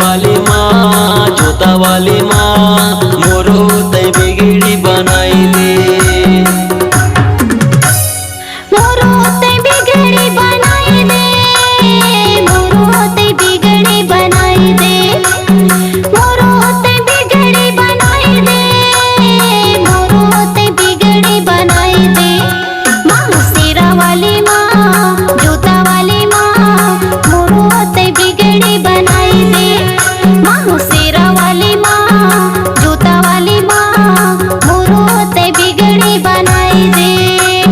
वाली माँ जोता वाली माँ मोरो तय बिगड़ी बनाई दे। मोरो तय बिगड़ी बनाई दे, मोरो तय बिगड़ी बनाई दे, मोरो तय बिगड़ी बनाई दे, मोरो तय बिगड़ी बनाई दे। माँ शेरा वाली माँ जोता वाली माँ मोरो तय बिगड़ी बनाई दे। माँ शेरा वाली माँ जोता वाली माँ मोरो तय बिगड़ी बनाई दे।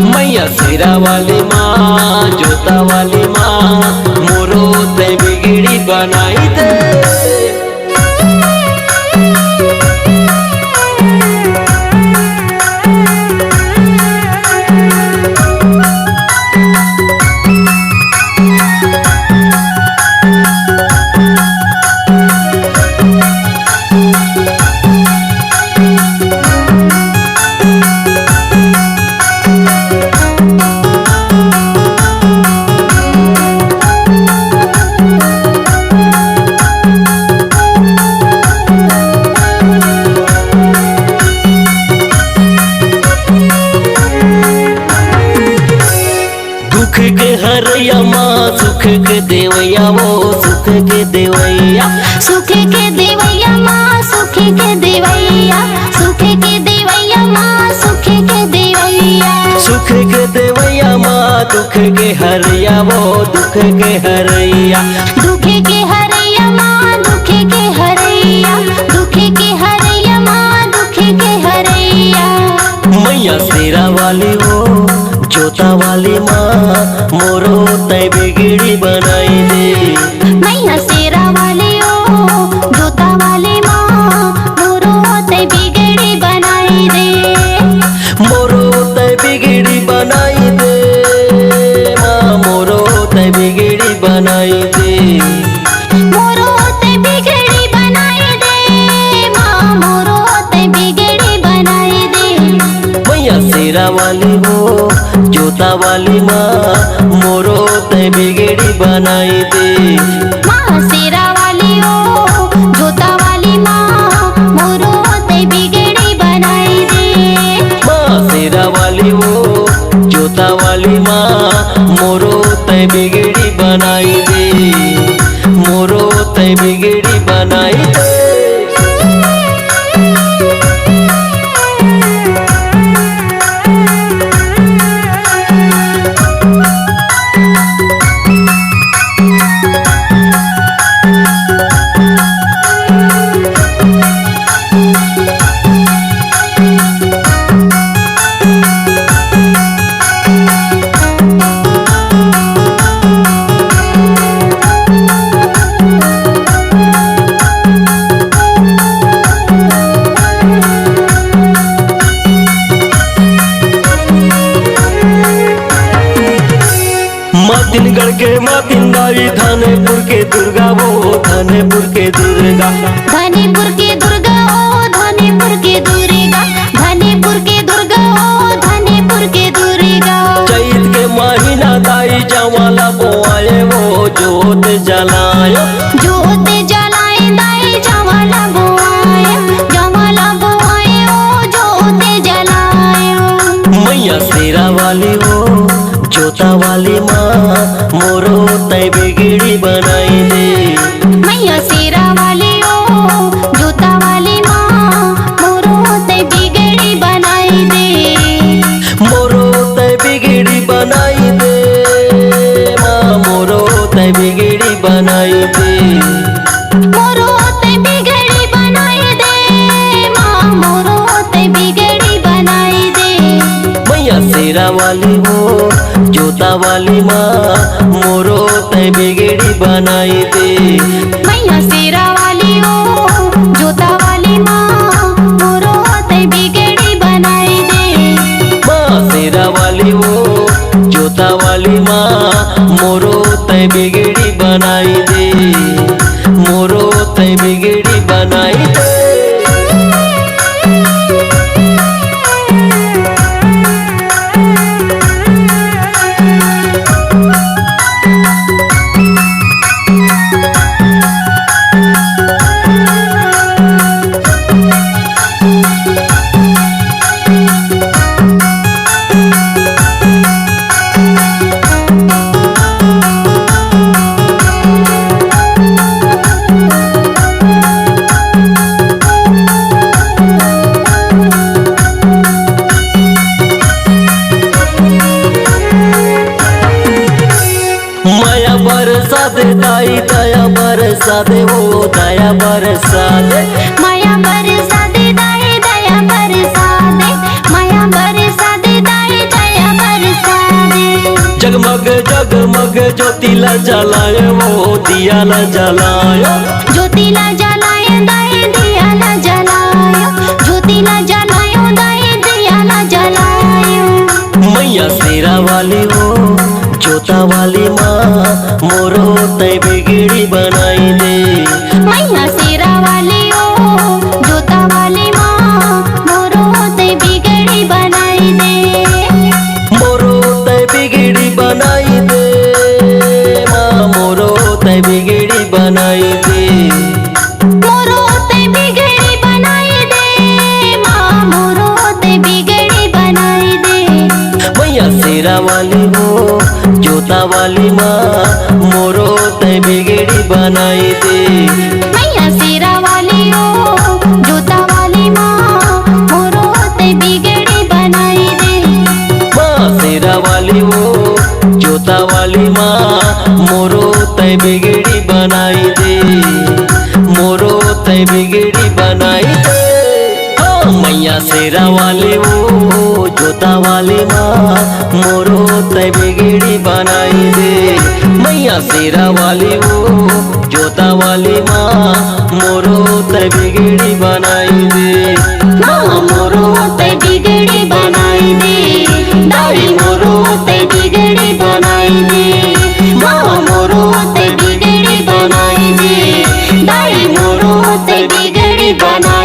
मैया शेरा वाली माँ जोता वाली माँ मोरो तय बिगड़ी बनाई दे। दुख के हरैया माँ सुख के देवैया वो सुख के देवैया, सुख के देवैया माँ सुख के देवैया, सुख के देवैया माँ सुख के देवैया। सुख के देवैया माँ दुख के हरैया वो दुख के हरैया। दुख के हरैया माँ दुख के हरैया, दुख के हरैया माँ दुख के हरैया। मैया शेरा वाली वो जोता वाली माँ मोरो तय बिगड़ी बनाई दे। मैया शेरा वाली ओ जोता वाली माँ मोरो तय बिगड़ी बनाई दे। मोरो तय बिगड़ी बनाई दे माँ मोरो तय बिगड़ी बनाई दे। मोरो तय बिगड़ी बनाई दे माँ मोरो तय बिगड़ी बनाई दे। मैया शेरा वाली वो जोता वाली माँ मोरो तय बिगड़ी बनाई दे। माँ शेरा वाली ओ जोता वाली माँ मोरो तय बिगड़ी बनाई दे। माँ शेरा वाली वो जोता वाली माँ मोरो तय बिगड़ी बनाई दे, मोरो तय बिगड़ी बनाई दे। मातिनगढ़ के मातिनदाई धानेपुर के दुर्गा वो धानेपुर के दुर्गा, धानेपुर के दुर्गा ओ धानेपुर के दुर्गा, धानेपुर के दुर्गा ओ धानेपुर के दुर्गा। चैत के महीना दाई जवाला बोआए वो जोत जलायो, जोत जलाए दाई जवाला बोआए, जवाला बोआए ओ जोत जलायो। मैया शेरा वाली वो जोता वाली माँ मोरो तय बिगड़ी बनाई दे। मैया शेरा वाली ओ जोता वाली माँ मोरो तय बिगड़ी बनाई दे। मोरो तय बिगड़ी बनाई दे माँ मोरो तय बिगड़ी बनाई दे। मोरो तय बिगड़ी बनाई दे माँ मोरो तय बिगड़ी बनाई दे। मैया शेरा वाली वो जोता वाली माँ मोरो तय बिगड़ी बनाई दे। मैया शेरा वाली ओ जोता वाली माँ मोरो तय बिगड़ी बनाई दे। माँ शेरा वाली वो जोता वाली माँ मोरो तय बिगड़ी बनाई दे, मोरो तय बिगड़ी बनाई दे। बरसा दे वो दया बरसा दे। माया बरसा दे दाए दया बरसा दे, माया बरसा दे दाए दया बरसा दे। जगमग जगमग ज्योतिला जलाए वो दियाला जलायो, ज्योतिला जलाए दाए दियाला जलायो, ज्योतिला जलायो दाए दियाला जलायो। मैया शेरा वाली हो जोता वाली माँ मोरो तय बिगड़ी बनाई दे। मैया शेरा वाली ओ जोता वाली माँ मोरो तय बिगड़ी बनाई दे। मोरो तय बिगड़ी बनाई दे माँ, मोरो तय बिगड़ी बनाई दे। मोरो तय बिगड़ी बनाई दे माँ, मोरो तय बिगड़ी बनाई दे। मैया शेरा वाली हो जोता वाली माँ मोरो तय बिगड़ी बनाई दे। मैया शेरा वाली ओ जोता वाली माँ मोरो तय बिगड़ी बनाई दे। माँ शेरा वाली हो जोता वाली माँ मोरो तय बिगड़ी बनाई दे, मोरो तय बिगड़ी बनाई दे। हाँ मैया शेरा वाली हो जोता वाली माँ मोरो तय बिगड़ी बनाई दे। मैया शेरा वाली हो जोता वाली माँ मोरो तय बिगड़ी बनाई दे। माँ मोरो तय बिगड़ी बनाई दे, दाई मोरो तय बिगड़ी बनाई दे। माँ मोरो तय बिगड़ी बनाई दे, दाई मोरो तय बिगड़ी बनाई